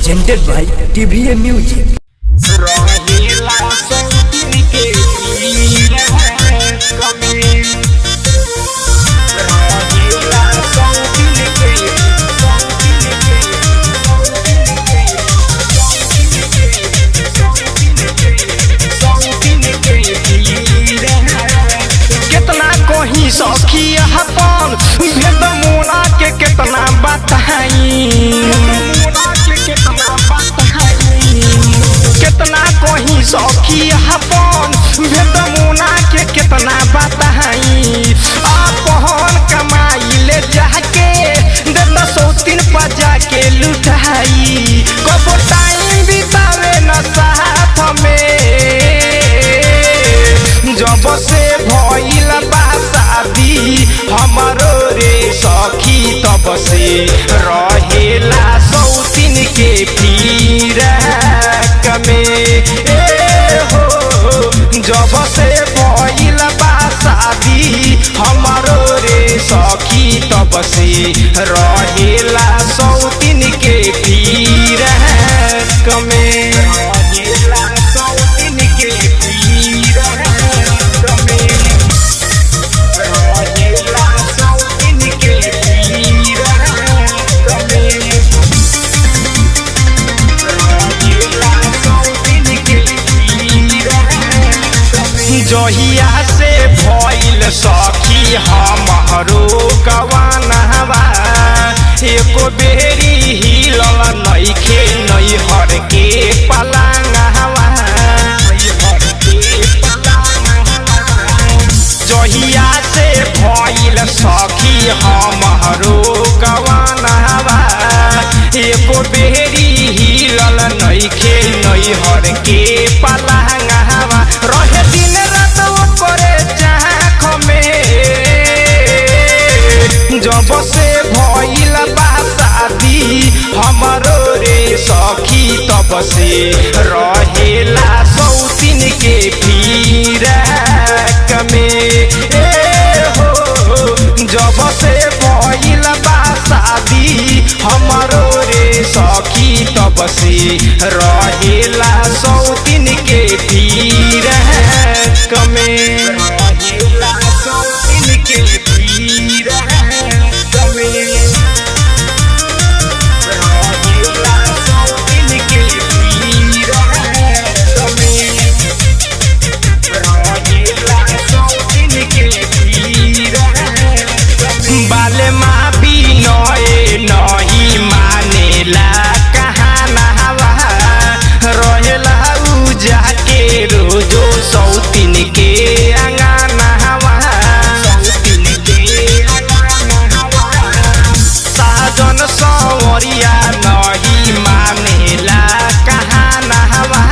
presented by TVN Music. सखी अपन भेद मोना के कितना बताई कितना कहीं सखी अपन भेद मोना के कितना बताई अपन कमाई ले जाके देता 100 पजा के लुटाई कबो टाइम बितावे न साथ में जब से भइल बा शादी हमारो रे सखी तब से रहेला 100 के फिराक में हो जब से भइल बा शादी हमारो रे सखी तब से रहेला 100 के फिराक में जहिया से भइल सखी हमरो गवानवा एको बेरी हिलल नइखे नैहर के पलंगवा जहिया से भइल सखी हमरो गवानवा एको बेरी हिलल नइखे नैहर के पलंगवा रहे दिन जब से भइल बा शादी हमारो रे सखी तब से रहेला 100 के फिराक में हो जब से भइल बा शादी हमारो रे सखी तब से रहेला 100 के फिराक में बाले माँ भी नहीं मानेला कहानवा रहेला उ जाके रोजो 100 के अंगनवा साजन सवरिया नहीं मानेला कहानवा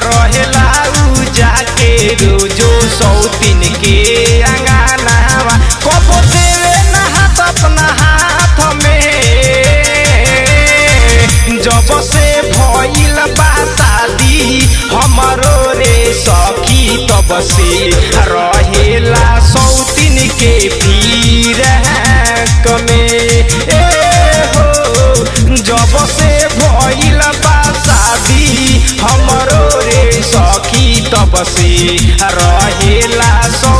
रहेला उ जाके रोजो 100 के अंगनवा कबो देवे ना हाथ अपना हाथ में जब से भइल बा शादी हमारो रे सखी तब से रहेला 100 के फिराक में हो जब से भइल बा शादी हमारो रे सखी तब से रहेला 100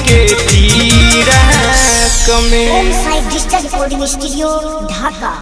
के फिराक में। ओम साई डिजिटल रिकॉर्डिंग स्टूडियो ढाका।